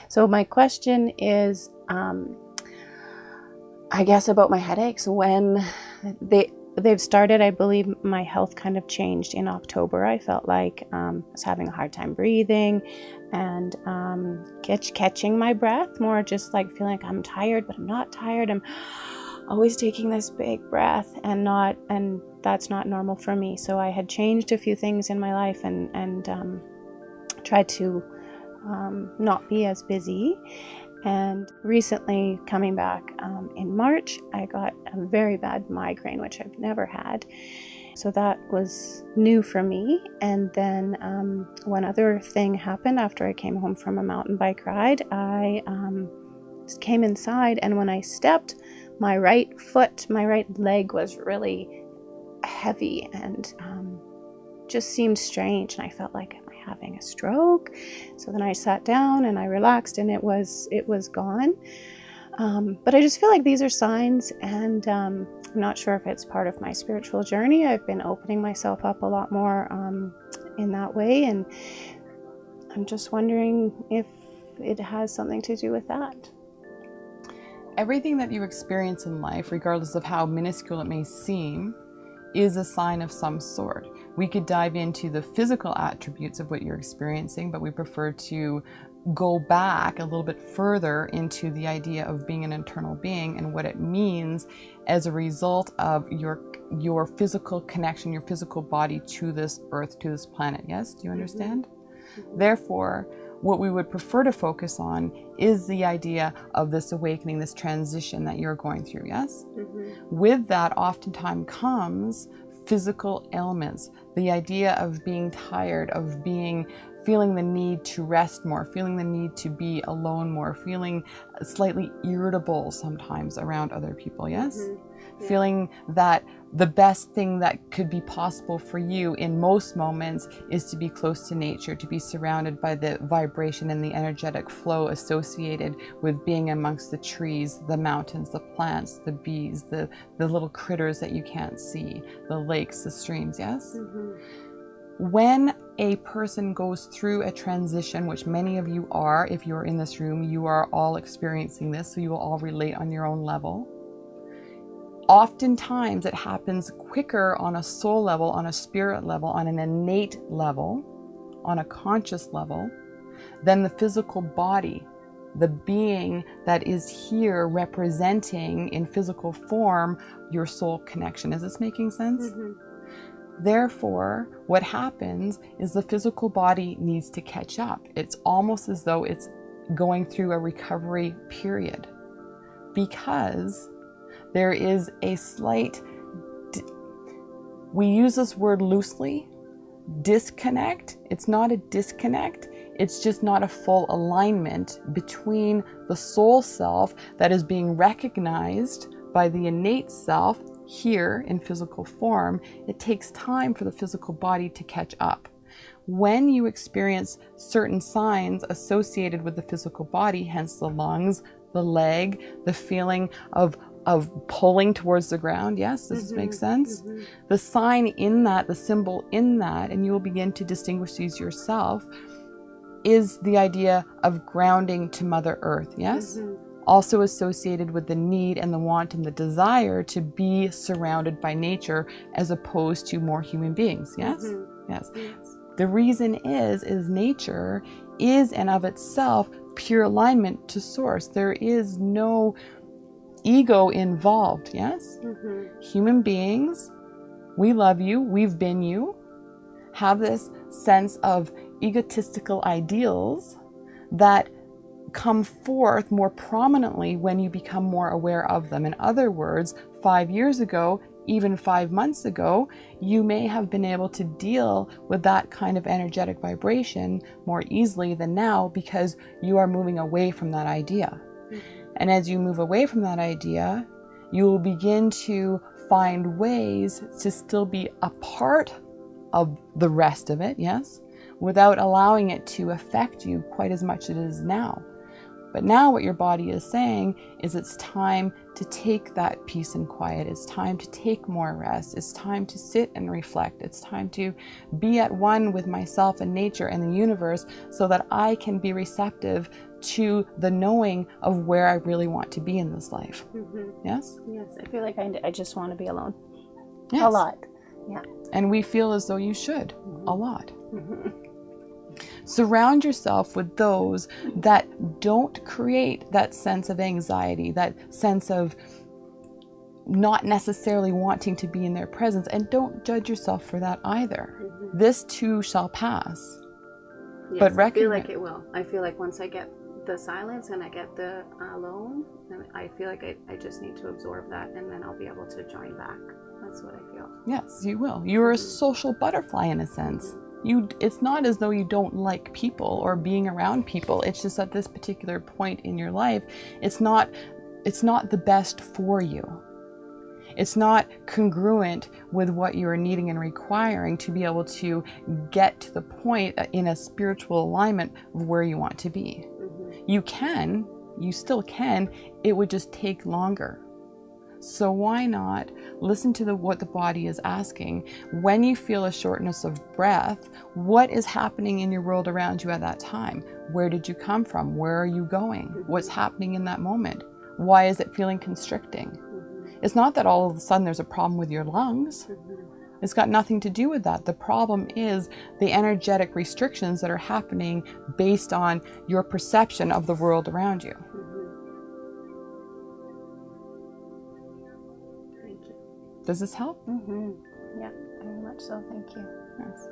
So my question is, I guess about my headaches. When they've started, I believe my health kind of changed in October. I felt like I was having a hard time breathing and catching my breath, more just like feeling like I'm tired, but I'm not tired. I'm always taking this big breath and that's not normal for me. So I had changed a few things in my life and tried to not be as busy. And recently, coming back in March, I got a very bad migraine, which I've never had. So that was new for me. And then one other thing happened after I came home from a mountain bike ride. I just came inside, and when I stepped, my right leg was really heavy and just seemed strange. And I felt like, am I having a stroke? So then I sat down and I relaxed, and it was gone. But I just feel like these are signs, and I'm not sure if it's part of my spiritual journey. I've been opening myself up a lot more in that way, and I'm just wondering if it has something to do with that. Everything that you experience in life, regardless of how minuscule it may seem, is a sign of some sort. We could dive into the physical attributes of what you're experiencing, but we prefer to go back a little bit further into the idea of being an internal being and what it means as a result of your physical connection, your physical body to this earth, to this planet. Yes? Do you understand? Mm-hmm. Therefore, what we would prefer to focus on is the idea of this awakening, this transition that you're going through, yes? Mm-hmm. With that, oftentimes comes physical ailments, the idea of being tired, of feeling the need to rest more, feeling the need to be alone more, feeling slightly irritable sometimes around other people, yes? Mm-hmm. Yeah. Feeling that the best thing that could be possible for you in most moments is to be close to nature, to be surrounded by the vibration and the energetic flow associated with being amongst the trees, the mountains, the plants, the bees, the little critters that you can't see, the lakes, the streams, yes? Mm-hmm. When a person goes through a transition, which many of you are, if you're in this room, you are all experiencing this, so you will all relate on your own level. Oftentimes it happens quicker on a soul level, on a spirit level, on an innate level, on a conscious level, than the physical body, the being that is here representing in physical form your soul connection. Is this making sense? Mm-hmm. Therefore, what happens is the physical body needs to catch up. It's almost as though it's going through a recovery period, because there is a slight, we use this word loosely, disconnect. It's not a disconnect. It's just not a full alignment between the soul self that is being recognized by the innate self here in physical form. It takes time for the physical body to catch up. When you experience certain signs associated with the physical body, hence the lungs, the leg, the feeling of pulling towards the ground. Yes, does this make sense? Mm-hmm. The sign in that, the symbol in that, and you will begin to distinguish these yourself, is the idea of grounding to Mother Earth. Yes? Mm-hmm. Also associated with the need and the want and the desire to be surrounded by nature as opposed to more human beings. Yes? Mm-hmm. Yes. Yes. The reason is nature is and of itself pure alignment to source. There is no ego involved, yes? Mm-hmm. Human beings, we love you, we've been you, have this sense of egotistical ideals that come forth more prominently when you become more aware of them. In other words, 5 years ago, even 5 months ago, you may have been able to deal with that kind of energetic vibration more easily than now, because you are moving away from that idea. Mm-hmm. And as you move away from that idea, you will begin to find ways to still be a part of the rest of it, yes, without allowing it to affect you quite as much as it is now. But now what your body is saying is it's time to take that peace and quiet. It's time to take more rest. It's time to sit and reflect. It's time to be at one with myself and nature and the universe, so that I can be receptive to the knowing of where I really want to be in this life. Yes? Yes, I feel like I just want to be alone. Yes. A lot. Yeah. And we feel as though you should a lot. Surround yourself with those that don't create that sense of anxiety, that sense of not necessarily wanting to be in their presence, and don't judge yourself for that either. This too shall pass. Yes, But I feel like it will. I feel like once I get the silence and I get the alone, then I feel like I just need to absorb that, and then I'll be able to join back. That's what I feel. Yes, you will. You're a social butterfly in a sense. It's not as though you don't like people or being around people. It's just at this particular point in your life, it's not the best for you. It's not congruent with what you are needing and requiring to be able to get to the point in a spiritual alignment of where you want to be. You still can, it would just take longer. So why not listen to what the body is asking? When you feel a shortness of breath, what is happening in your world around you at that time? Where did you come from? Where are you going? What's happening in that moment? Why is it feeling constricting? It's not that all of a sudden there's a problem with your lungs. It's got nothing to do with that. The problem is the energetic restrictions that are happening based on your perception of the world around you. Thank you. Does this help? Yeah, very much so. Thank you. Yes.